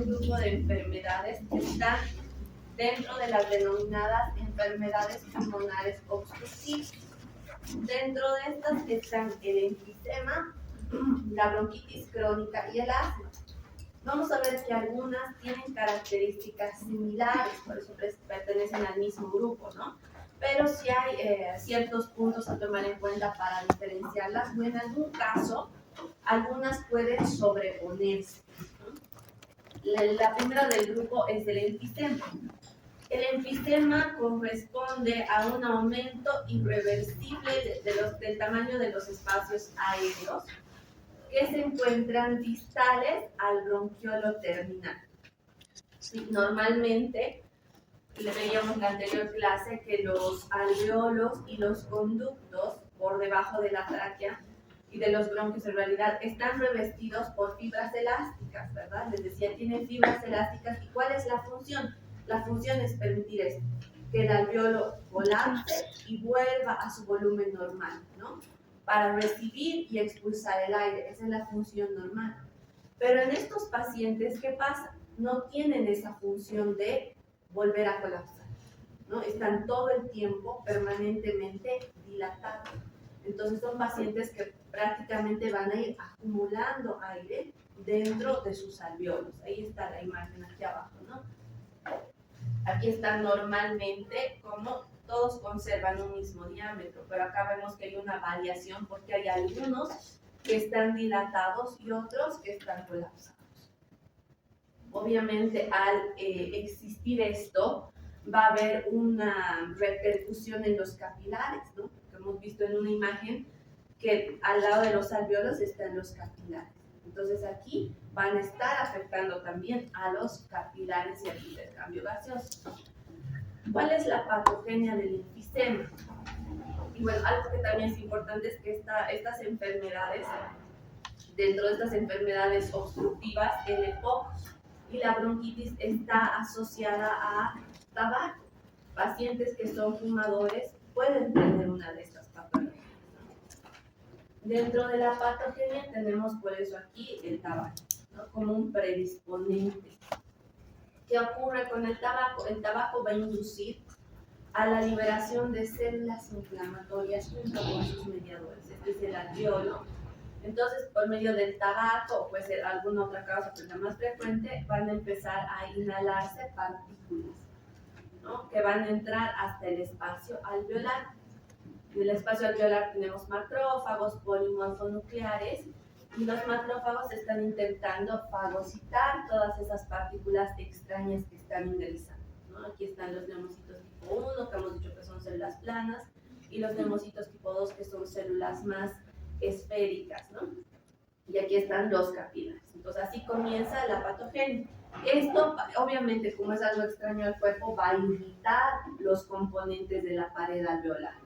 un grupo de enfermedades que están dentro de las denominadas enfermedades pulmonares obstructivas. Dentro de estas están el enfisema, la bronquitis crónica y el asma. Vamos a ver que algunas tienen características similares, por eso pertenecen al mismo grupo, ¿no? Pero sí hay ciertos puntos a tomar en cuenta para diferenciarlas, o en algún caso, algunas pueden sobreponerse, ¿no? La primera del grupo es el enfisema. El enfisema corresponde a un aumento irreversible del tamaño de los espacios aéreos que se encuentran distales al bronquiolo terminal. Sí, normalmente, le veíamos en la anterior clase que los alveolos y los conductos por debajo de la tráquea y de los bronquios en realidad están revestidos por fibras elásticas, ¿verdad? Les decía, tienen fibras elásticas. ¿Y cuál es la función? La función es permitir esto, que el alveolo colapse y vuelva a su volumen normal, ¿no? Para recibir y expulsar el aire. Esa es la función normal. Pero en estos pacientes, ¿qué pasa? No tienen esa función de volver a colapsar, ¿no? Están todo el tiempo permanentemente dilatados. Entonces son pacientes que prácticamente van a ir acumulando aire dentro de sus alveolos. Ahí está la imagen aquí abajo, ¿no? Aquí están normalmente como todos conservan un mismo diámetro, pero acá vemos que hay una variación porque hay algunos que están dilatados y otros que están colapsados. Obviamente, al existir esto, va a haber una repercusión en los capilares, ¿no? Que hemos visto en una imagen que al lado de los alveolos están los capilares. Entonces aquí van a estar afectando también a los capilares y al intercambio gaseoso. ¿Cuál es la patogenia del enfisema? Y bueno, algo que también es importante es que estas enfermedades, dentro de estas enfermedades obstructivas, el EPOC y la bronquitis está asociada a tabaco. Pacientes que son fumadores pueden tener una de estas patologías. Dentro de la patogenia tenemos por eso aquí el tabaco, ¿no? Como un predisponente. ¿Qué ocurre con el tabaco? El tabaco va a inducir a la liberación de células inflamatorias junto con sus mediadores. Este es el alveolo. Entonces, por medio del tabaco, o puede ser alguna otra causa, pero la más frecuente, van a empezar a inhalarse partículas, ¿no? Que van a entrar hasta el espacio alveolar. En el espacio alveolar tenemos macrófagos polimorfonucleares y los macrófagos están intentando fagocitar todas esas partículas extrañas que están ingresando, ¿no? Aquí están los neumocitos tipo 1, que hemos dicho que son células planas, y los neumocitos tipo 2, que son células más esféricas, ¿no? Y aquí están los capilares. Entonces así comienza la patogenia. Esto, obviamente, como es algo extraño al cuerpo, va a irritar los componentes de la pared alveolar.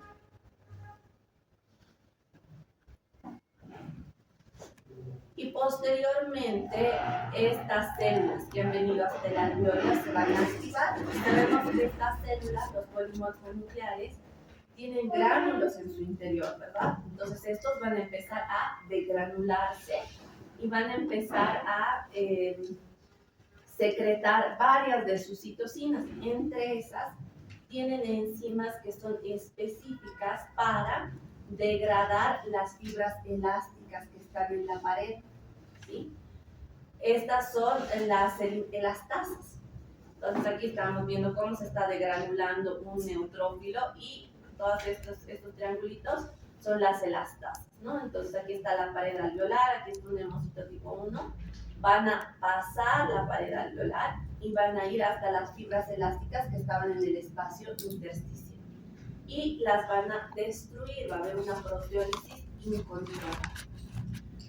Y posteriormente, estas células que han venido hasta el alveolo se van a activar. Sabemos que estas células, los polimorfonucleares, tienen gránulos en su interior, ¿verdad? Entonces estos van a empezar a degranularse y van a empezar a secretar varias de sus citocinas. Entre esas, tienen enzimas que son específicas para degradar las fibras elásticas que están en la pared, ¿sí? Estas son las elastasas. Entonces aquí estamos viendo cómo se está degranulando un neutrófilo y todos estos triangulitos son las elastasas, ¿no? Entonces aquí está la pared alveolar, aquí está un neumocito tipo 1, van a pasar la pared alveolar y van a ir hasta las fibras elásticas que estaban en el espacio intersticial y las van a destruir, va a haber una proteólisis incontrolada.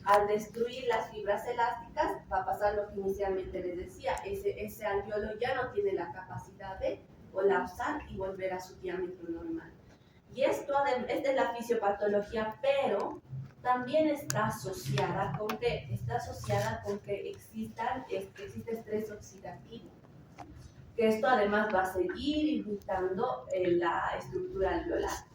Al destruir las fibras elásticas va a pasar lo que inicialmente les decía, ese alveolo ya no tiene la capacidad de colapsar y volver a su diámetro normal. Y esta es la fisiopatología, pero también está asociada con que existe estrés oxidativo, que esto además va a seguir irritando la estructura alveolar.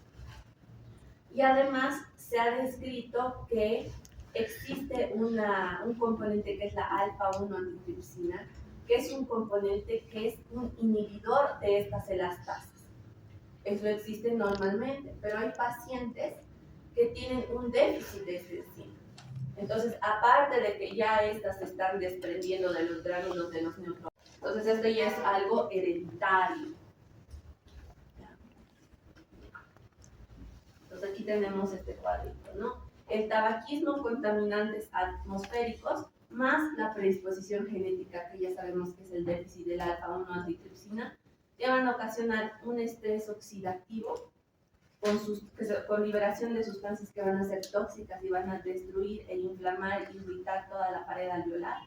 Y además se ha descrito que existe un componente que es la alfa-1 antitripsina, que es un componente que es un inhibidor de estas elastasas. Eso existe normalmente, pero hay pacientes que tienen un déficit de esta enzima. Entonces, aparte de que ya estas se están desprendiendo de los gránulos de los neutrófilos, entonces esto ya es algo hereditario. Entonces aquí tenemos este cuadrito, ¿no? El tabaquismo, contaminantes atmosféricos, más la predisposición genética, que ya sabemos que es el déficit del alfa-1 antitripsina, llevan a ocasionar un estrés oxidativo con liberación de sustancias que van a ser tóxicas y van a destruir e inflamar y irritar toda la pared alveolar.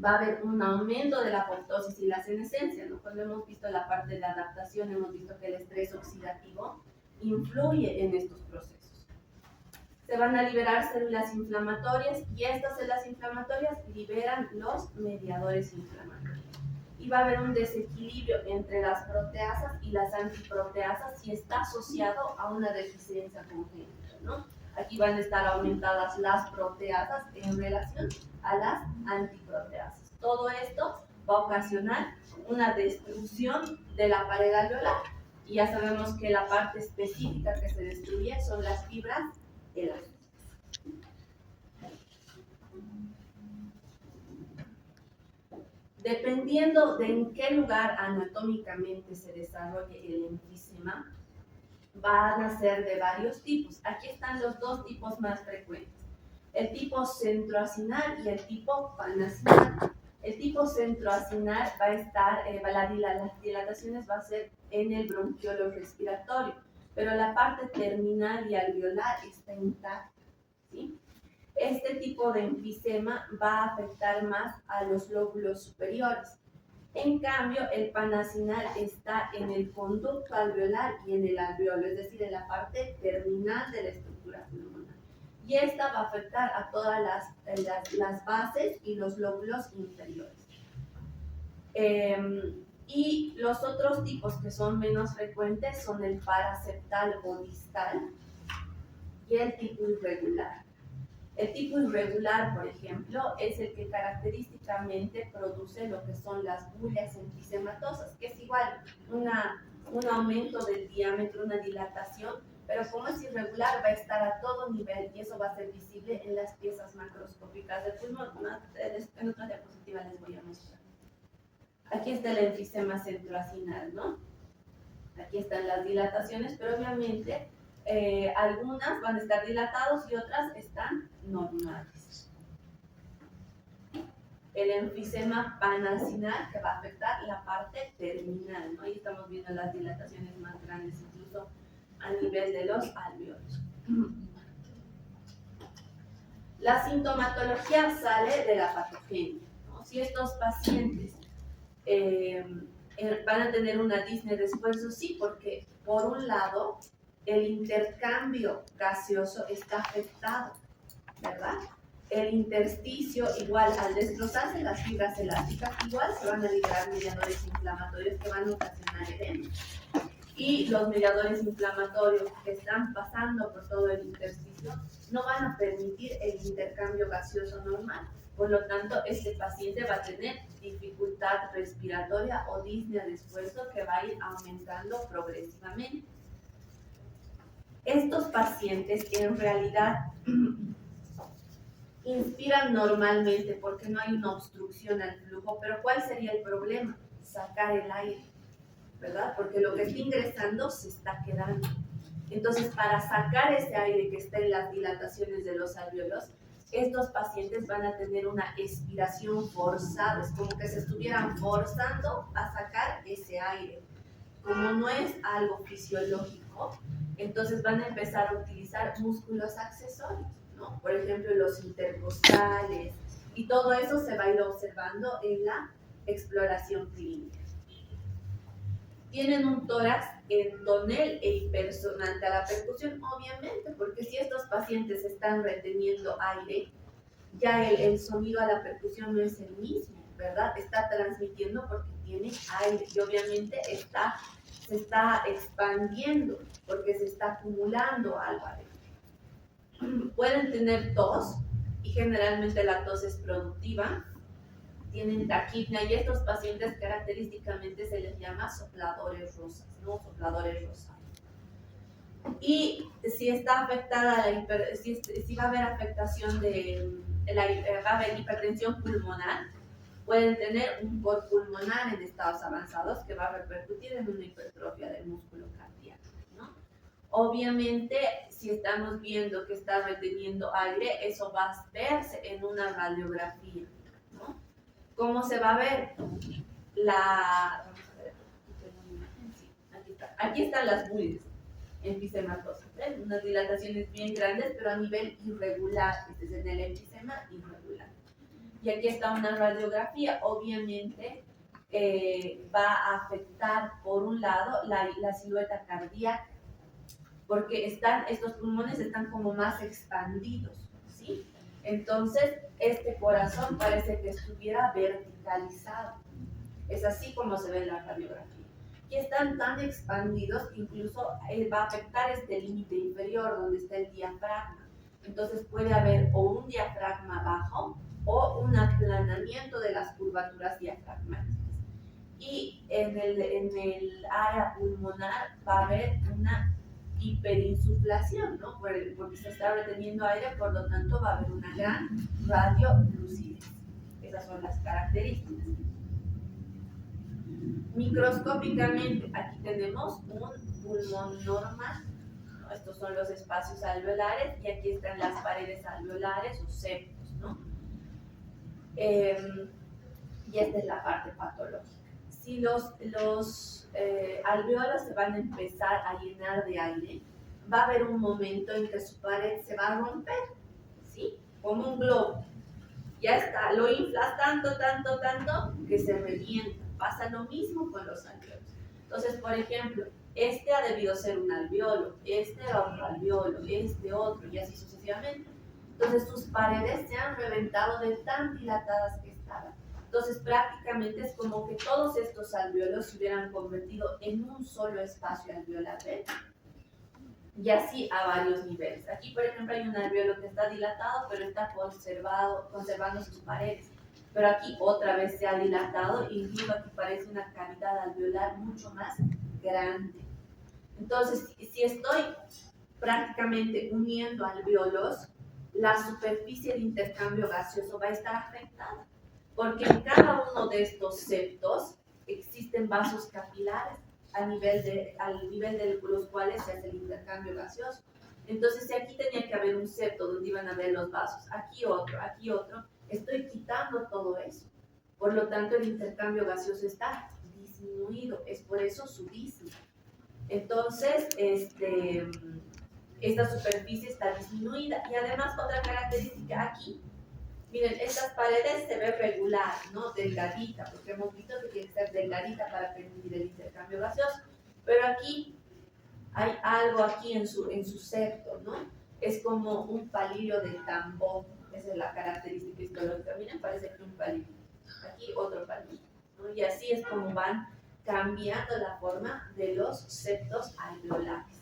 Va a haber un aumento de la apoptosis y la senescencia, ¿no? Cuando hemos visto la parte de adaptación, hemos visto que el estrés oxidativo influye en estos procesos. Se van a liberar células inflamatorias y estas células inflamatorias liberan los mediadores inflamatorios. Y va a haber un desequilibrio entre las proteasas y las antiproteasas si está asociado a una deficiencia congénita, ¿no? Aquí van a estar aumentadas las proteasas en relación a las antiproteasas. Todo esto va a ocasionar una destrucción de la pared alveolar. Y ya sabemos que la parte específica que se destruye son las fibras elásticas. Dependiendo de en qué lugar anatómicamente se desarrolle el enfisema, van a ser de varios tipos. Aquí están los dos tipos más frecuentes: el tipo centroacinar y el tipo panacinar. El tipo centroacinar va a estar, las dilataciones va a ser en el bronquiolo respiratorio, pero la parte terminal y alveolar está intacta, ¿sí? Este tipo de enfisema va a afectar más a los lóbulos superiores. En cambio, el panacinar está en el conducto alveolar y en el alveolo, es decir, en la parte terminal de la estructura pulmonar. Y esta va a afectar a todas las bases y los lóbulos inferiores. Y los otros tipos que son menos frecuentes son el paraseptal o distal y el tipo irregular. El tipo irregular, por ejemplo, es el que característicamente produce lo que son las bullas enfisematosas, que es igual un aumento del diámetro, una dilatación, pero como es irregular va a estar a todo nivel y eso va a ser visible en las piezas macroscópicas del pulmón. En otra diapositiva les voy a mostrar. Aquí está el enfisema centroacinar, ¿no? Aquí están las dilataciones, pero obviamente algunas van a estar dilatados y otras están normales. El enfisema panacinar, que va a afectar la parte terminal, ¿no? Ahí estamos viendo las dilataciones más grandes, incluso a nivel de los alveolos. La sintomatología sale de la patogenia, ¿no? Si estos pacientes van a tener una disnea de esfuerzo, sí, porque por un lado el intercambio gaseoso está afectado, ¿verdad? El intersticio, igual al destrozarse las fibras elásticas, igual se van a liberar mediadores inflamatorios que van a ocasionar edema. Y los mediadores inflamatorios que están pasando por todo el intersticio no van a permitir el intercambio gaseoso normal. Por lo tanto, este paciente va a tener dificultad respiratoria o disnea de esfuerzo que va a ir aumentando progresivamente. Estos pacientes en realidad inspiran normalmente porque no hay una obstrucción al flujo, pero ¿cuál sería el problema? Sacar el aire, ¿verdad? Porque lo que está ingresando se está quedando. Entonces, para sacar ese aire que está en las dilataciones de los alveolos, estos pacientes van a tener una expiración forzada, es como que se estuvieran forzando a sacar ese aire. Como no es algo fisiológico, entonces van a empezar a utilizar músculos accesorios, ¿no? Por ejemplo, los intercostales, y todo eso se va a ir observando en la exploración clínica. Tienen un tórax entonel e hipersonante a la percusión, obviamente, porque si estos pacientes están reteniendo aire, ya el sonido a la percusión no es el mismo, ¿verdad? Está transmitiendo porque tiene aire y obviamente se está expandiendo porque se está acumulando algo adentro. Pueden tener tos y generalmente la tos es productiva. tienen taquipnia, y estos pacientes característicamente se les llama sopladores rosas, ¿no? Sopladores rosados. Y si está afectada si va a haber afectación va a haber hipertensión pulmonar, pueden tener un cor pulmonar en estados avanzados que va a repercutir en una hipertrofia del músculo cardíaco, ¿no? Obviamente, si estamos viendo que está reteniendo aire, eso va a verse en una radiografía, ¿no? ¿Cómo se va a ver? Vamos a ver, aquí están las bules enfisematosis, ¿ves? Unas dilataciones bien grandes, pero a nivel irregular, este es en el enfisema irregular. Y aquí está una radiografía, obviamente va a afectar por un lado la silueta cardíaca, porque estos pulmones están como más expandidos, ¿sí? Entonces, este corazón parece que estuviera verticalizado. Es así como se ve en la radiografía. Y están tan expandidos que incluso va a afectar este límite inferior donde está el diafragma. Entonces puede haber o un diafragma bajo o un aplanamiento de las curvaturas diafragmáticas. Y en el área pulmonar va a haber una hiperinsuflación, ¿no? Porque se está reteniendo aire, por lo tanto va a haber una gran radiolucidez. Esas son las características. Microscópicamente, aquí tenemos un pulmón normal, ¿no? Estos son los espacios alveolares y aquí están las paredes alveolares o septos, ¿no? Y esta es la parte patológica. Si los alveolos se van a empezar a llenar de aire, va a haber un momento en que su pared se va a romper, ¿sí? Como un globo. Ya está, lo inflas tanto, tanto, tanto, que se revienta. Pasa lo mismo con los alveolos. Entonces, por ejemplo, este ha debido ser un alveolo, este era otro alveolo, este otro, y así sucesivamente. Entonces, sus paredes se han reventado de tan dilatadas que estaban. Entonces, prácticamente es como que todos estos alveolos se hubieran convertido en un solo espacio alveolar, ¿ves? Y así a varios niveles. Aquí, por ejemplo, hay un alveolo que está dilatado, pero está conservando sus paredes. Pero aquí otra vez se ha dilatado, y incluso aquí parece una cavidad alveolar mucho más grande. Entonces, si estoy prácticamente uniendo alveolos, la superficie de intercambio gaseoso va a estar afectada, porque en cada uno de estos septos existen vasos capilares al nivel de los cuales se hace el intercambio gaseoso. Entonces, si aquí tenía que haber un septo donde iban a ver los vasos, aquí otro, estoy quitando todo eso. Por lo tanto, el intercambio gaseoso está disminuido, es por eso su disney. Entonces, esta superficie está disminuida. Y además, otra característica aquí, miren, estas paredes se ve regular, ¿no? Delgadita, porque hemos visto que tiene que ser delgadita para permitir el intercambio gaseoso. Pero aquí hay algo aquí en su septo, ¿no? Es como un palillo de tambor. Esa es la característica histológica. Miren, parece que un palillo. Aquí otro palillo, ¿no? Y así es como van cambiando la forma de los septos alveolares.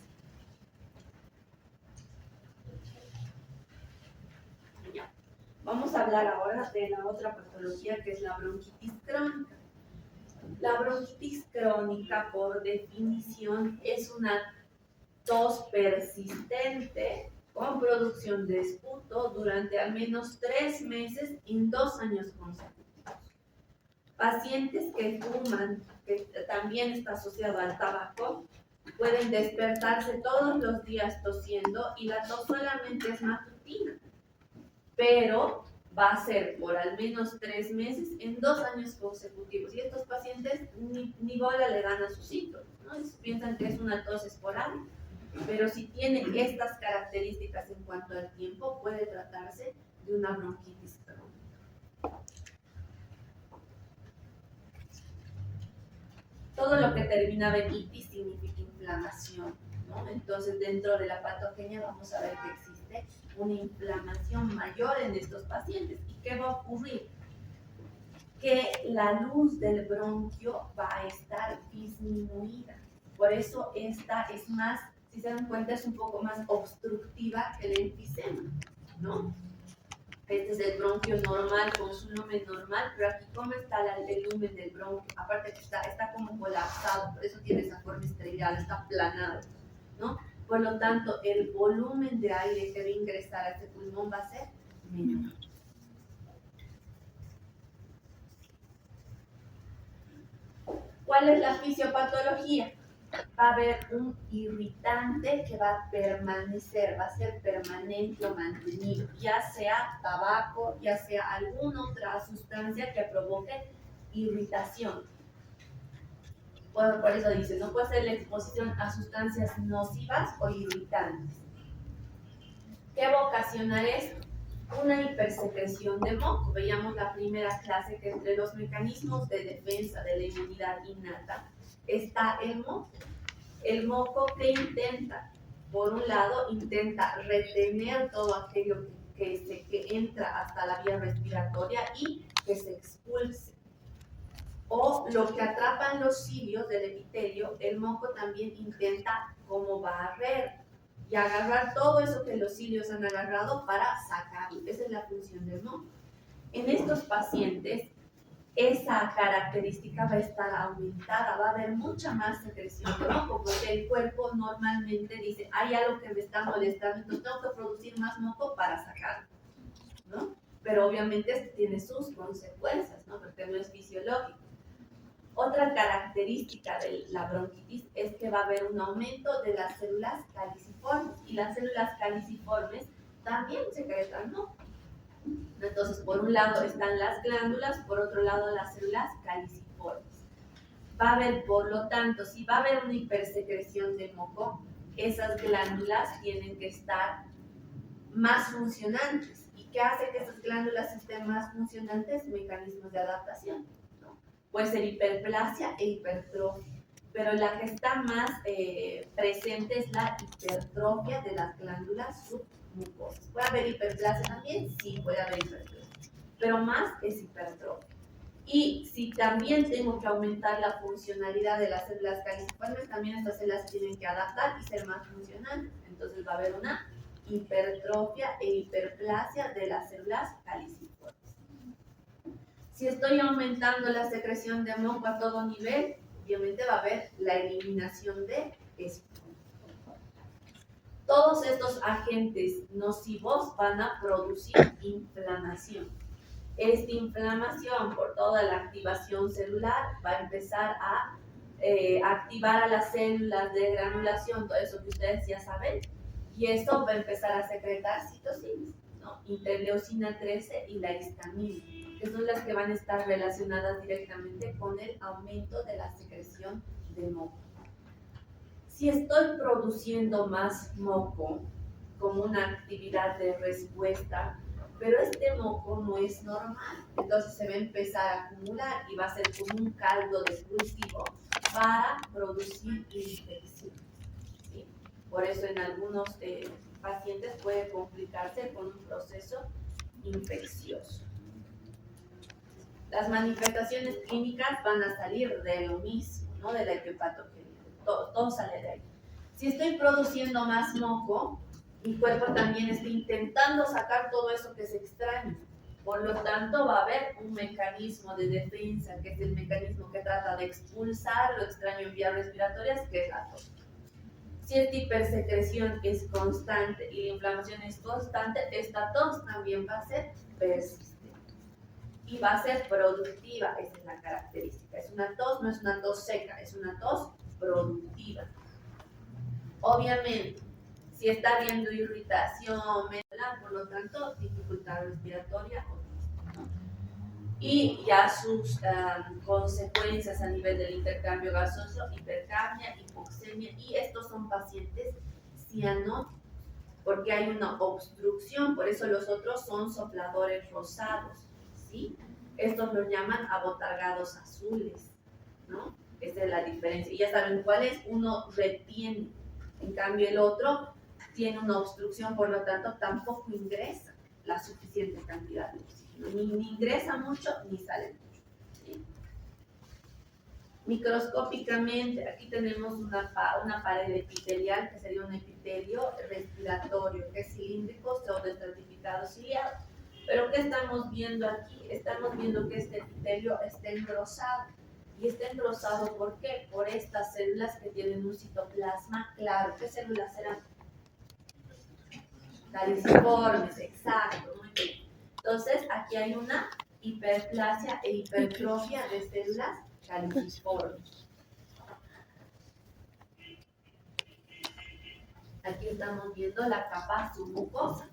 Ya. Vamos a hablar ahora de la otra patología, que es la bronquitis crónica. La bronquitis crónica, por definición, es una tos persistente con producción de esputo durante al menos 3 meses en 2 años consecutivos. Pacientes que fuman, que también está asociado al tabaco, pueden despertarse todos los días tosiendo, y la tos solamente es matutina, pero va a ser por al menos 3 meses en 2 años consecutivos. Y estos pacientes ni bola le dan a sus síntomas, ¿no? Piensan que es una tos esporádica, pero si tiene estas características en cuanto al tiempo, puede tratarse de una bronquitis crónica. Todo lo que termina en itis significa inflamación, ¿no? Entonces, dentro de la patogenia vamos a ver que existe una inflamación mayor en estos pacientes. ¿Y qué va a ocurrir? Que la luz del bronquio va a estar disminuida. Por eso esta es más, si se dan cuenta, es un poco más obstructiva que el enfisema, ¿no? Este es el bronquio normal con su lumen normal, pero aquí cómo está el lumen del bronquio, aparte que está como colapsado, por eso tiene esa forma estrellada, está aplanado, ¿no? Por lo tanto, el volumen de aire que va a ingresar a este pulmón va a ser menor. ¿Cuál es la fisiopatología? Va a haber un irritante que va a permanecer, va a ser permanente o mantenido, ya sea tabaco, ya sea alguna otra sustancia que provoque irritación. Bueno, por eso dice, no puede ser la exposición a sustancias nocivas o irritantes. ¿Qué va a ocasionar esto? Una hipersecreción de moco. Veíamos la primera clase que entre los mecanismos de defensa de la inmunidad innata está el moco. El moco que intenta, por un lado, intenta retener todo aquello que entra hasta la vía respiratoria y que se expulse. O lo que atrapan los cilios del epitelio, el moco también intenta como barrer y agarrar todo eso que los cilios han agarrado para sacarlo. Esa es la función del moco. En estos pacientes, esa característica va a estar aumentada, va a haber mucha más secreción de moco, porque el cuerpo normalmente dice, hay algo que me está molestando, entonces tengo que producir más moco para sacarlo, ¿no? Pero obviamente esto tiene sus consecuencias, ¿no? Porque no es fisiológico. Otra característica de la bronquitis es que va a haber un aumento de las células caliciformes, y las células caliciformes también secretan moco. Entonces, por un lado están las glándulas, por otro lado las células caliciformes. Va a haber, por lo tanto, si va a haber una hipersecreción de moco, esas glándulas tienen que estar más funcionantes. ¿Y qué hace que esas glándulas estén más funcionantes? Mecanismos de adaptación, ¿no? Puede ser hiperplasia e hipertrofia, pero la que está más presente es la hipertrofia de las glándulas submucosas. ¿Puede haber hiperplasia también? Sí, puede haber hiperplasia, pero más es hipertrofia. Y si también tengo que aumentar la funcionalidad de las células caliciformes, también estas células tienen que adaptar y ser más funcionantes. Entonces va a haber una hipertrofia e hiperplasia de las células caliciformes. Si estoy aumentando la secreción de moco a todo nivel, obviamente va a haber la eliminación de esto. Todos estos agentes nocivos van a producir inflamación. Esta inflamación, por toda la activación celular, va a empezar a activar a las células de granulación, todo eso que ustedes ya saben, y esto va a empezar a secretar citocinas, ¿no? Interleucina 13 y la histamina, que son las que van a estar relacionadas directamente con el aumento de la secreción de moco. Si estoy produciendo más moco como una actividad de respuesta, pero este moco no es normal, entonces se va a empezar a acumular y va a ser como un caldo de cultivo para producir infección, ¿sí? Por eso en algunos pacientes puede complicarse con un proceso infeccioso. Las manifestaciones clínicas van a salir de lo mismo, ¿no? De la etiopatogenia, todo sale de ahí. Si estoy produciendo más moco, mi cuerpo también está intentando sacar todo eso que se extraña. Por lo tanto, va a haber un mecanismo de defensa, que es el mecanismo que trata de expulsar lo extraño en vías respiratorias, que es la tos. Si esta hipersecreción es constante y la inflamación es constante, esta tos también va a ser persistente y va a ser productiva. Esa es la característica. Es una tos, no es una tos seca, es una tos productiva. Obviamente, si está habiendo irritación, por lo tanto, dificultad respiratoria, ¿no? Y ya sus consecuencias a nivel del intercambio gasoso, hipercapnia, hipoxemia, y estos son pacientes cianóticos, porque hay una obstrucción, por eso los otros son sopladores rosados, ¿sí? Estos los llaman abotargados azules, ¿no? Esa es la diferencia. Y ya saben cuál es, uno retiene, en cambio el otro tiene una obstrucción, por lo tanto tampoco ingresa la suficiente cantidad de oxígeno, ni ingresa mucho ni sale mucho, ¿sí? Microscópicamente, aquí tenemos una pared epitelial, que sería un epitelio respiratorio, que es cilíndrico, pseudoestratificado ciliado. Pero ¿qué estamos viendo aquí? Estamos viendo que este epitelio está engrosado. Y está engrosado, ¿por qué? Por estas células que tienen un citoplasma claro. ¿Qué células serán? Caliciformes, exacto, muy bien. Entonces, aquí hay una hiperplasia e hipertrofia de células caliciformes. Aquí estamos viendo la capa submucosa.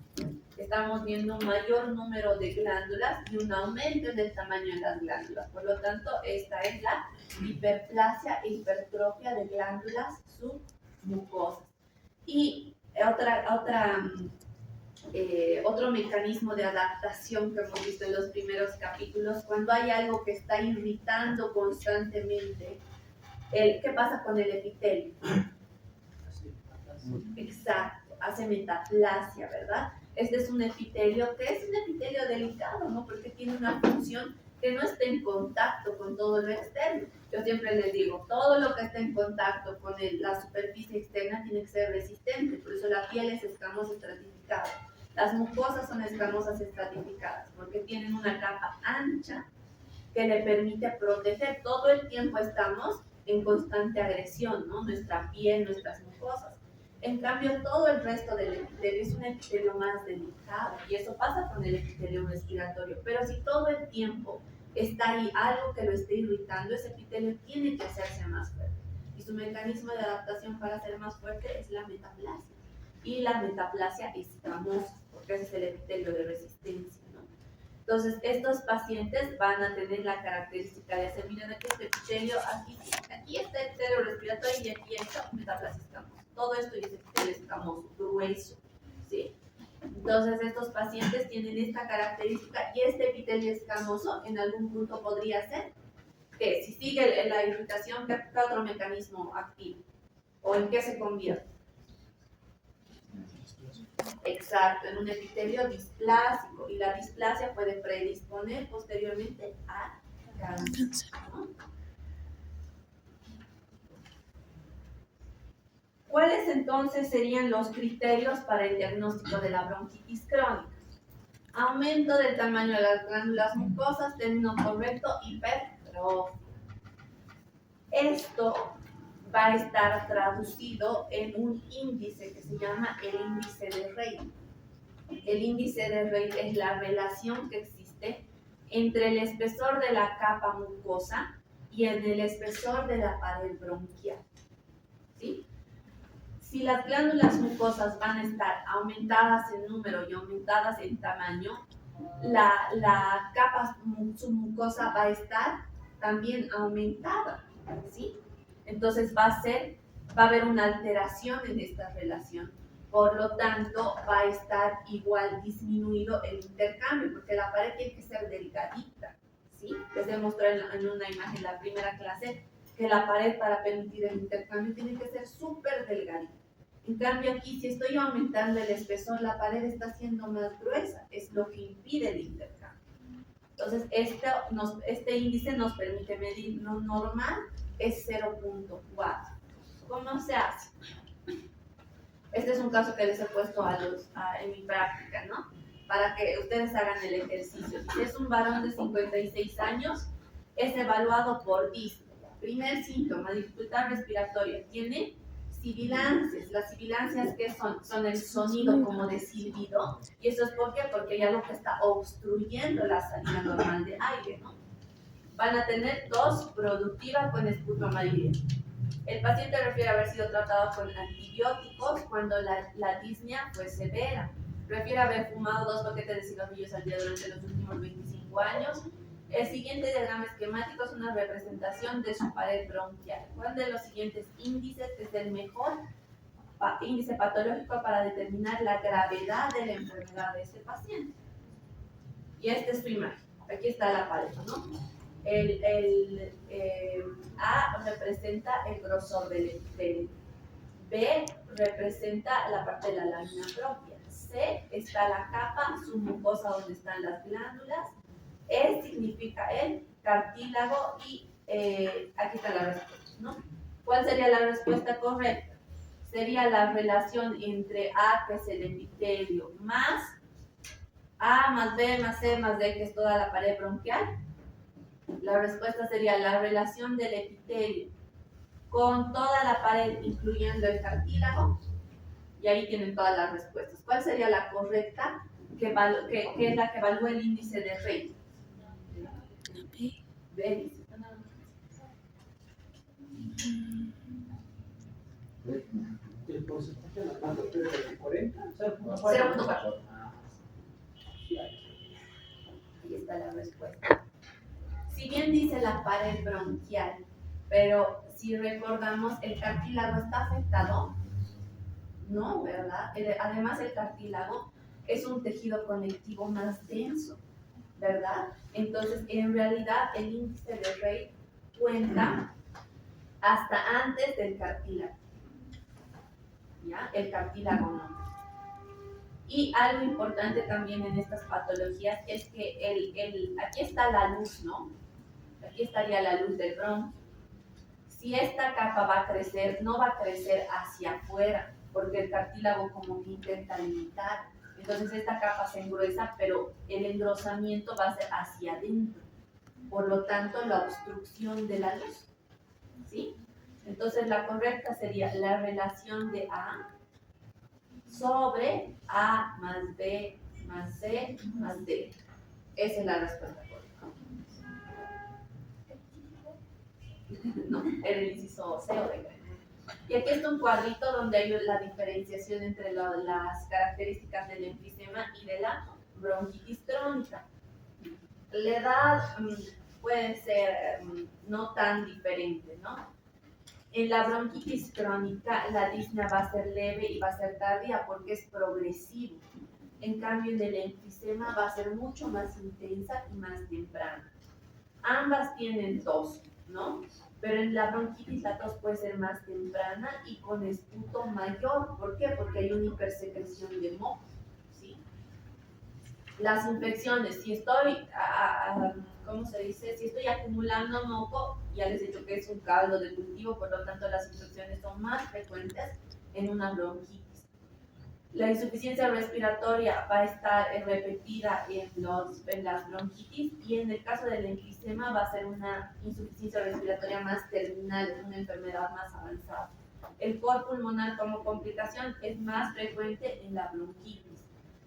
Estamos viendo un mayor número de glándulas y un aumento en el tamaño de las glándulas. Por lo tanto, esta es la hiperplasia e hipertrofia de glándulas submucosas. Y otro mecanismo de adaptación que hemos visto en los primeros capítulos, cuando hay algo que está irritando constantemente, ¿qué pasa con el epitelio? Exacto, hace metaplasia, ¿verdad? Este es un epitelio que es un epitelio delicado, ¿no? Porque tiene una función que no está en contacto con todo lo externo. Yo siempre les digo, todo lo que está en contacto con la superficie externa tiene que ser resistente, por eso la piel es escamosa estratificada. Las mucosas son escamosas estratificadas porque tienen una capa ancha que le permite proteger. Todo el tiempo estamos en constante agresión, ¿no? Nuestra piel, nuestras mucosas. En cambio, todo el resto del epitelio es un epitelio más delicado y eso pasa con el epitelio respiratorio. Pero si todo el tiempo está ahí algo que lo esté irritando, ese epitelio tiene que hacerse más fuerte. Y su mecanismo de adaptación para ser más fuerte es la metaplasia. Y la metaplasia escamosa, porque ese es el epitelio de resistencia, ¿no? Entonces, estos pacientes van a tener la característica de hacer, miren aquí este epitelio, aquí está el epitelio respiratorio y aquí está metaplasia escamosa. Todo esto es epitelio escamoso, grueso, ¿sí? Entonces, estos pacientes tienen esta característica y este epitelio escamoso en algún punto podría ser que si sigue la irritación, ¿qué otro mecanismo activa? ¿O en qué se convierte? Exacto, en un epitelio displásico y la displasia puede predisponer posteriormente a cáncer, ¿no? ¿Cuáles entonces serían los criterios para el diagnóstico de la bronquitis crónica? Aumento del tamaño de las glándulas mucosas, término correcto, hipertrofia. Esto va a estar traducido en un índice que se llama el índice de Rey. El índice de Rey es la relación que existe entre el espesor de la capa mucosa y el espesor de la pared bronquial, ¿sí? Si las glándulas mucosas van a estar aumentadas en número y aumentadas en tamaño, la capa submucosa va a estar también aumentada, ¿sí? Entonces va a haber una alteración en esta relación. Por lo tanto, va a estar igual disminuido el intercambio, porque la pared tiene que ser delgadita, ¿sí? Les demostré en una imagen la primera clase que la pared para permitir el intercambio tiene que ser súper delgadita. En cambio aquí, si estoy aumentando el espesor, la pared está siendo más gruesa, es lo que impide el intercambio. Entonces, este índice nos permite medir, lo normal es 0.4. ¿Cómo se hace? Este es un caso que les he puesto en mi práctica, ¿no? Para que ustedes hagan el ejercicio. Si es un varón de 56 años, es evaluado por disney. Primer síntoma, dificultad respiratoria. Tiene sibilancias. Las sibilancias, ¿qué son? Son el sonido como de silbido. ¿Y eso es por qué? Porque hay algo que está obstruyendo la salida normal de aire, ¿no? Van a tener tos productiva con esputo amarillento. El paciente refiere haber sido tratado con antibióticos cuando la disnea fue severa. Refiere haber fumado 2 paquetes de cigarrillos al día durante los últimos 25 años. El siguiente diagrama esquemático es una representación de su pared bronquial. ¿Cuál de los siguientes índices es el mejor índice patológico para determinar la gravedad de la enfermedad de este paciente? Y este es su imagen. Aquí está la pared, ¿no? A representa el grosor del epitelio. B representa la parte de la lámina propia. C está la capa submucosa donde están las glándulas. E significa el cartílago y aquí está la respuesta, ¿no? ¿Cuál sería la respuesta correcta? Sería la relación entre A, que es el epitelio, más A más B más C más D, que es toda la pared bronquial. La respuesta sería la relación del epitelio con toda la pared, incluyendo el cartílago. Y ahí tienen todas las respuestas. ¿Cuál sería la correcta? Que es la que evalúa el índice de Rey. B. El porcentaje de la planta de 40, 0.4. Ahí está la respuesta. Si bien dice la pared bronquial, pero si recordamos, el cartílago está afectado, no, ¿verdad? Además, el cartílago es un tejido conectivo más denso, ¿verdad? Entonces, en realidad, el índice de Rey cuenta hasta antes del cartílago, ¿ya? El cartílago no. Y algo importante también en estas patologías es que aquí está la luz, ¿no? Aquí estaría la luz del bronquio. Si esta capa va a crecer, no va a crecer hacia afuera, porque el cartílago como que intenta limitar. Entonces esta capa se engruesa, pero el engrosamiento va a ser hacia adentro. Por lo tanto, la obstrucción de la luz. ¿Sí? Entonces la correcta sería la relación de A sobre A más B más C más D. Esa es la respuesta correcta. No, era el inciso C o D. Y aquí está un cuadrito donde hay la diferenciación entre las características del enfisema y de la bronquitis crónica. La edad puede ser no tan diferente, ¿no? En la bronquitis crónica la disnea va a ser leve y va a ser tardía porque es progresivo. En cambio, en el enfisema va a ser mucho más intensa y más temprana. Ambas tienen tos, ¿no? Pero en la bronquitis la tos puede ser más temprana y con esputo mayor. ¿Por qué? Porque hay una hipersecreción de moco, ¿sí? Las infecciones, si estoy, ¿cómo se dice? Si estoy acumulando moco, ya les he dicho que es un caldo de cultivo, por lo tanto las infecciones son más frecuentes en una bronquitis. La insuficiencia respiratoria va a estar repetida en las bronquitis y en el caso del enfisema va a ser una insuficiencia respiratoria más terminal, una enfermedad más avanzada. El cor pulmonar como complicación es más frecuente en la bronquitis.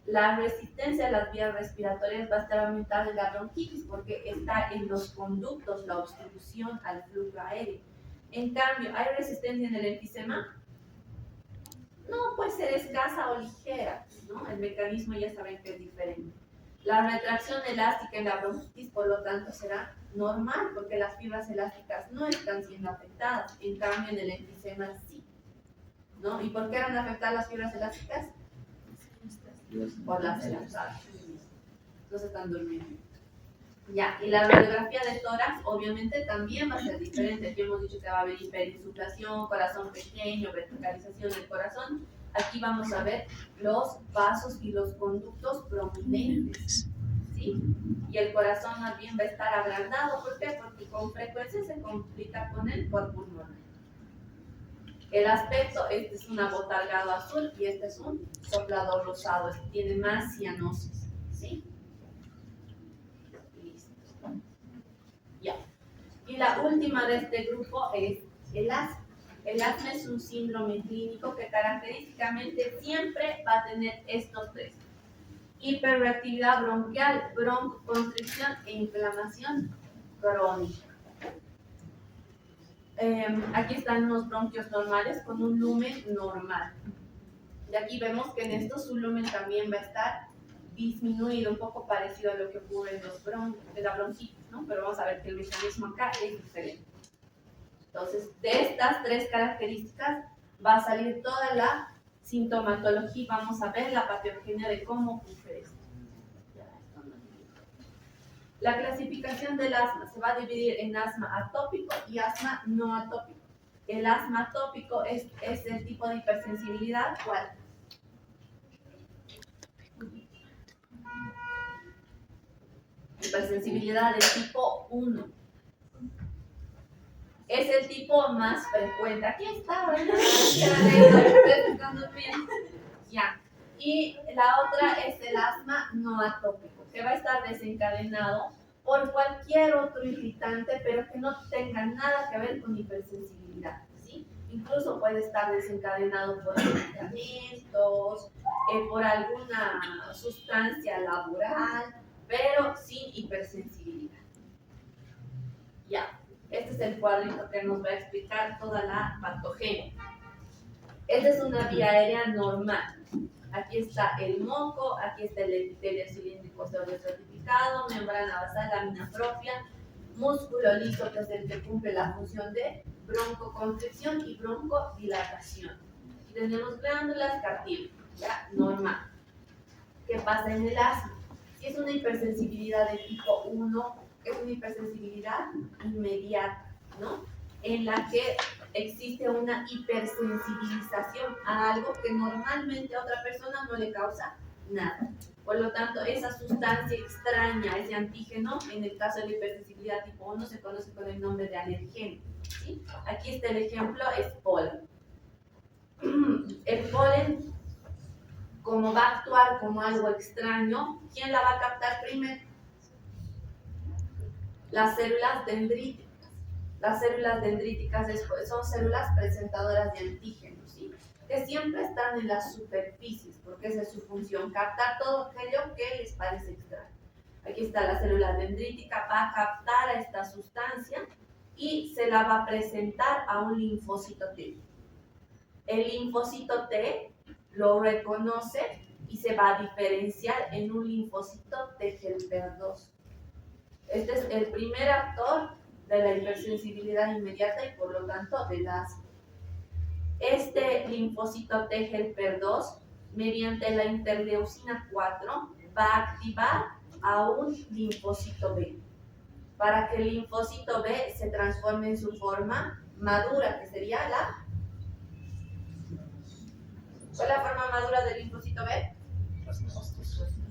La resistencia a las vías respiratorias va a estar aumentada en la bronquitis porque está en los conductos, la obstrucción al flujo aéreo. En cambio, ¿hay resistencia en el enfisema? No, puede ser escasa o ligera, ¿no? El mecanismo ya saben que es diferente. La retracción elástica en la bronquitis, por lo tanto, será normal porque las fibras elásticas no están siendo afectadas. En cambio, en el enfisema sí, ¿no? ¿Y por qué eran afectadas las fibras elásticas? Por las elastadas. Entonces están durmiendo. Ya, y la radiografía de tórax obviamente también va a ser diferente. Aquí hemos dicho que va a haber hiperinsuflación, corazón pequeño, verticalización del corazón. Aquí vamos a ver los vasos y los conductos prominentes, ¿sí? Y el corazón más bien va a estar agrandado. ¿Por qué? Porque con frecuencia se complica con el cor pulmonar. El aspecto, este es un abotargado azul y este es un soplador rosado. Este tiene más cianosis, ¿sí? Ya. Y la última de este grupo es el asma. El asma es un síndrome clínico que característicamente siempre va a tener estos tres: hiperreactividad bronquial, broncoconstricción e inflamación crónica. Aquí están unos bronquios normales con un lumen normal. Y aquí vemos que en estos su lumen también va a estar disminuido, un poco parecido a lo que ocurre en la bronquitis, ¿no? Pero vamos a ver que el mecanismo acá es diferente. Entonces, de estas tres características va a salir toda la sintomatología. Vamos a ver la patogenia de cómo ocurre esto. La clasificación del asma se va a dividir en asma atópico y asma no atópico. El asma atópico es el tipo de hipersensibilidad, ¿cuál? Hipersensibilidad del tipo 1. Es el tipo más frecuente. Aquí está, ¿verdad? Ya. Y la otra es el asma no atópico, que va a estar desencadenado por cualquier otro irritante, pero que no tenga nada que ver con hipersensibilidad, ¿sí? Incluso puede estar desencadenado por medicamentos, por alguna sustancia laboral, pero sin hipersensibilidad. Ya, este es el cuadrito que nos va a explicar toda la patogenia. Esta es una vía aérea normal. Aquí está el moco, aquí está el epitelio cilíndrico pseudoestratificado, membrana basal, lámina propia, músculo liso, que es el que cumple la función de broncoconstricción y broncodilatación. Aquí tenemos glándulas, cartílago, ya, normal. ¿Qué pasa en el asma? Si es una hipersensibilidad de tipo 1, es una hipersensibilidad inmediata, ¿no? En la que existe una hipersensibilización a algo que normalmente a otra persona no le causa nada. Por lo tanto, esa sustancia extraña, ese antígeno, en el caso de la hipersensibilidad tipo 1, se conoce con el nombre de alergeno, ¿sí? Aquí está el ejemplo, es polen. El polen, como va a actuar como algo extraño, ¿quién la va a captar primero? Las células dendríticas. Las células dendríticas son células presentadoras de antígenos, ¿sí? Que siempre están en las superficies, porque esa es su función, captar todo aquello que les parece extraño. Aquí está la célula dendrítica, va a captar a esta sustancia y se la va a presentar a un linfocito T. El linfocito T lo reconoce y se va a diferenciar en un linfocito T helper 2. Este es el primer actor de la hipersensibilidad inmediata y por lo tanto del asma. Este linfocito T helper 2, mediante la interleucina 4, va a activar a un linfocito B, para que el linfocito B se transforme en su forma madura, que sería la... ¿Cuál es la forma madura del linfocito B?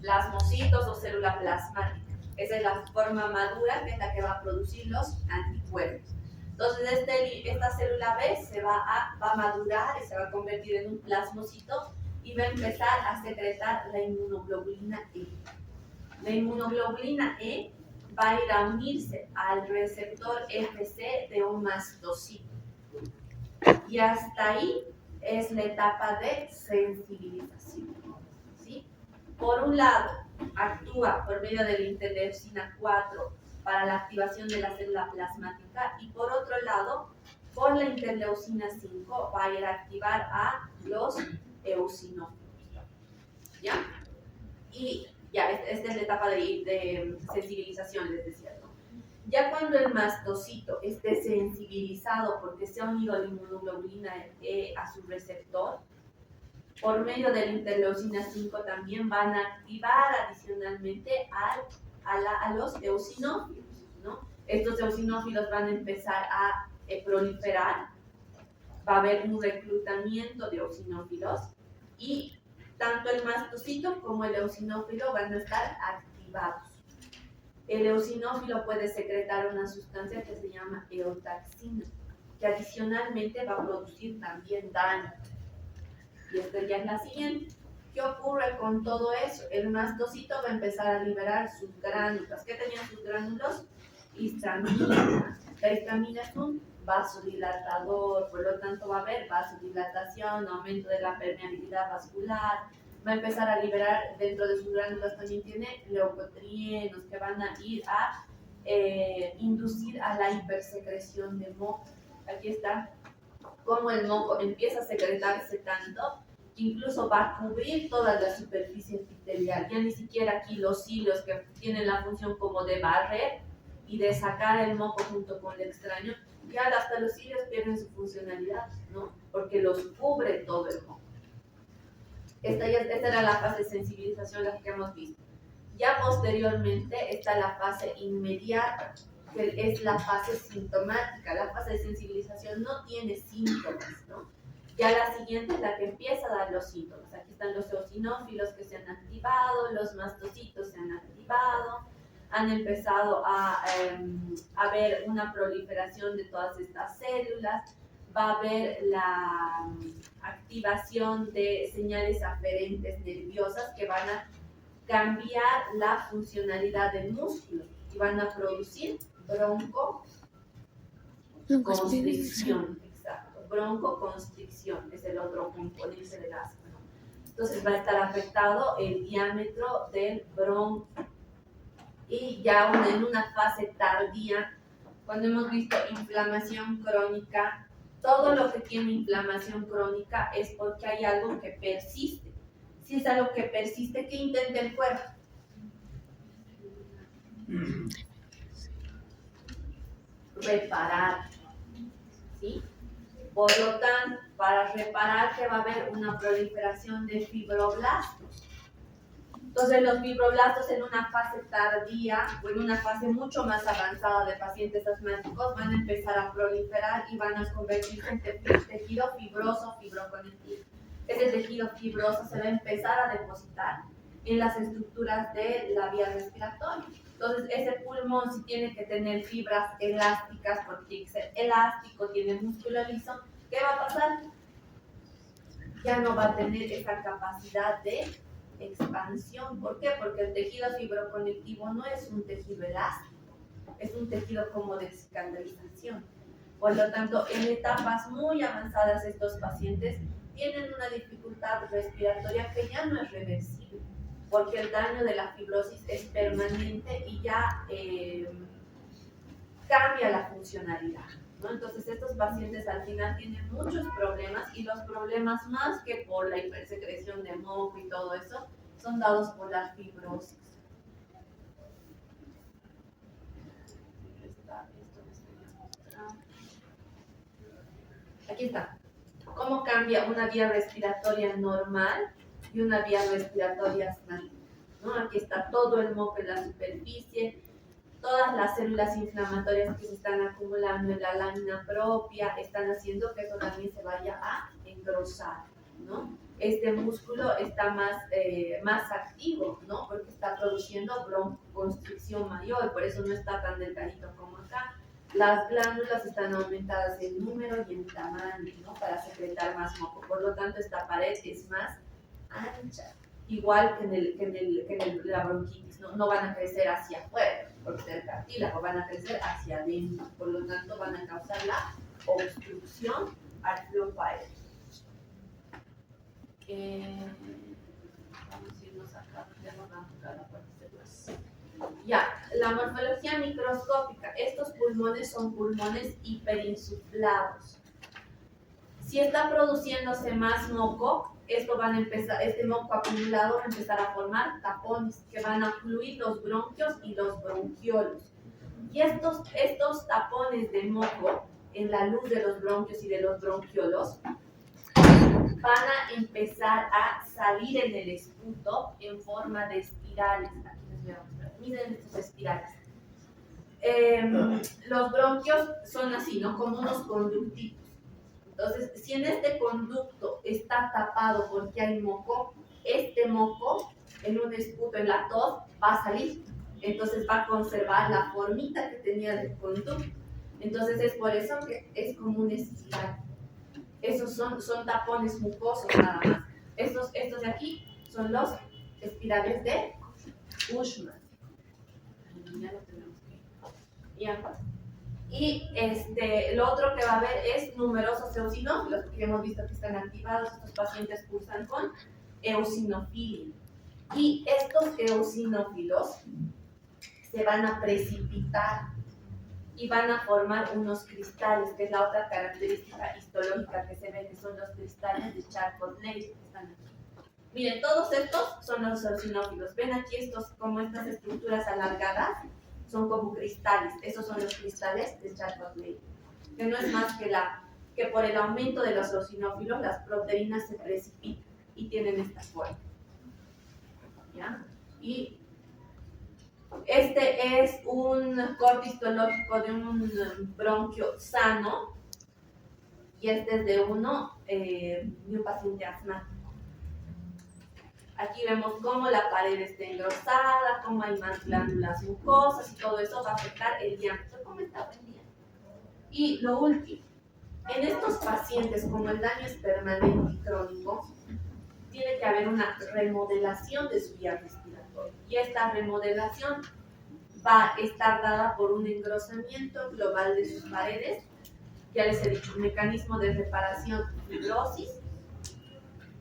Plasmocitos o célula plasmática. Esa es la forma madura, que es la que va a producir los anticuerpos. Entonces, esta célula B va a madurar y se va a convertir en un plasmocito y va a empezar a secretar la inmunoglobulina E. La inmunoglobulina E va a ir a unirse al receptor FC de un mastocito. Y hasta ahí es la etapa de sensibilización, ¿sí? Por un lado, actúa por medio de la interleucina 4 para la activación de la célula plasmática y por otro lado, por la interleucina 5 va a ir a activar a los eosinófilos. ¿Ya? Y ya, esta es la etapa de sensibilización, les decía, ¿no? Ya cuando el mastocito esté sensibilizado porque se ha unido la inmunoglobulina E a su receptor, por medio de la interleucina 5 también van a activar adicionalmente a los eosinófilos, ¿no? Estos eosinófilos van a empezar a proliferar, va a haber un reclutamiento de eosinófilos y tanto el mastocito como el eosinófilo van a estar activados. El eosinófilo puede secretar una sustancia que se llama eotaxina, que adicionalmente va a producir también daño. Y esta ya es la siguiente. ¿Qué ocurre con todo eso? El mastocito va a empezar a liberar sus gránulos. ¿Qué tenían sus gránulos? Histamina. La histamina es un vasodilatador, por lo tanto va a haber vasodilatación, aumento de la permeabilidad vascular. Va a empezar a liberar, dentro de sus gránulos también tiene leucotrienos que van a ir a inducir a la hipersecreción de moco. Aquí está cómo el moco empieza a secretarse tanto que incluso va a cubrir toda la superficie epitelial. Ya ni siquiera aquí los hilos que tienen la función como de barrer y de sacar el moco junto con el extraño, ya hasta los hilos pierden su funcionalidad, ¿no? Porque los cubre todo el moco. Esta era la fase de sensibilización, la que hemos visto. Ya posteriormente está la fase inmediata, que es la fase sintomática. La fase de sensibilización no tiene síntomas, ¿no? Ya la siguiente es la que empieza a dar los síntomas. Aquí están los eosinófilos que se han activado, los mastocitos se han activado, han empezado a haber una proliferación de todas estas células, va a haber la activación de señales aferentes nerviosas que van a cambiar la funcionalidad del músculo y van a producir broncoconstricción. Exacto, broncoconstricción es el otro componente del asma. Entonces va a estar afectado el diámetro del bronco. Y ya en una fase tardía, cuando hemos visto inflamación crónica, todo lo que tiene inflamación crónica es porque hay algo que persiste. Si es algo que persiste, ¿qué intenta el cuerpo? Reparar, ¿sí? Por lo tanto, para reparar que va a haber una proliferación de fibroblastos. Entonces los fibroblastos en una fase tardía o en una fase mucho más avanzada de pacientes asmáticos van a empezar a proliferar y van a convertirse en tejido fibroso, fibroconectivo. Ese tejido fibroso se va a empezar a depositar en las estructuras de la vía respiratoria. Entonces ese pulmón, si tiene que tener fibras elásticas, porque tiene que ser elástico, tiene músculo liso, ¿qué va a pasar? Ya no va a tener esa capacidad de expansión. ¿Por qué? Porque el tejido fibroconectivo no es un tejido elástico, es un tejido como de cicatrización. Por lo tanto, en etapas muy avanzadas estos pacientes tienen una dificultad respiratoria que ya no es reversible, porque el daño de la fibrosis es permanente y ya cambia la funcionalidad, ¿no? Entonces estos pacientes al final tienen muchos problemas y los problemas más que por la hipersecreción de moco y todo eso son dados por la fibrosis. Aquí está. ¿Cómo cambia una vía respiratoria normal y una vía respiratoria asmática? ¿No? Aquí está todo el moco en la superficie, todas las células inflamatorias que se están acumulando en la lámina propia están haciendo que eso también se vaya a engrosar, ¿no? Este músculo está más activo, ¿no? Porque está produciendo broncoconstricción mayor, por eso no está tan delgadito como acá. Las glándulas están aumentadas en número y en tamaño, ¿no? Para secretar más moco. Por lo tanto, esta pared es más ancha, igual que la bronquitis, ¿no? No van a crecer hacia afuera, porque el cartílago van a crecer hacia adentro. Por lo tanto, van a causar la obstrucción al flujo aéreo. Vamos a irnos acá, ya, la morfología microscópica. Estos pulmones son pulmones hiperinsuflados. Si está produciéndose más moco, este moco acumulado va a empezar a formar tapones que van a fluir los bronquios y los bronquiolos. Y estos tapones de moco en la luz de los bronquios y de los bronquiolos van a empezar a salir en el esputo en forma de espirales. Aquí les voy a mostrar. Miren estos espirales. Los bronquios son así, ¿no? Como unos conductitos. Entonces, si en este conducto está tapado porque hay moco, este moco en un esputo, en la tos, va a salir. Entonces va a conservar la formita que tenía del conducto. Entonces es por eso que es como un espiral. Esos son tapones mucosos nada más. Estos de aquí son los espirales de Ullmann. Ya lo tenemos aquí. Ya. Y lo otro que va a haber es numerosos eosinófilos, porque hemos visto que están activados. Estos pacientes cursan con eosinofilia. Y estos eosinófilos se van a precipitar y van a formar unos cristales, que es la otra característica histológica que se ve, que son los cristales de Charcot-Leydig que están aquí. Miren, todos estos son los eosinófilos. ¿Ven aquí como estas estructuras alargadas? Son como cristales. Esos son los cristales de Charcot-Leydig, que no es más que por el aumento de los eosinófilos las proteínas se precipitan y tienen esta forma. ¿Ya? Y este es un corte histológico de un bronquio sano y este es de un paciente asmático. Aquí vemos cómo la pared está engrosada, cómo hay más glándulas mucosas y todo eso va a afectar el diámetro. ¿Cómo está hoy en día? Y lo último, En estos pacientes, como el daño es permanente y crónico, tiene que haber una remodelación de su vía respiratoria. Y esta remodelación va a estar dada por un engrosamiento global de sus paredes. Ya les he dicho, mecanismo de reparación, fibrosis.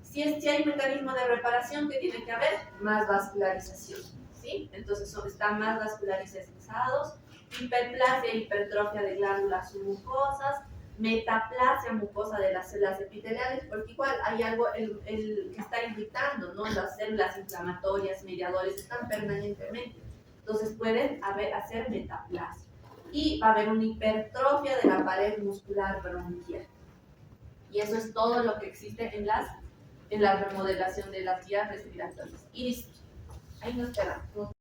Si hay mecanismo de reparación, ¿qué tiene que haber? Más vascularización, ¿sí? Entonces están más vascularizados, hiperplasia, hipertrofia de glándulas submucosas, metaplasia mucosa de las células epiteliales, porque igual hay algo que está irritando, ¿no? Las células inflamatorias, mediadores, están permanentemente. Entonces pueden hacer metaplasia. Y va a haber una hipertrofia de la pared muscular bronquial. Y eso es todo lo que existe en la remodelación de las vías respiratorias. Y listo. Ahí nos quedamos.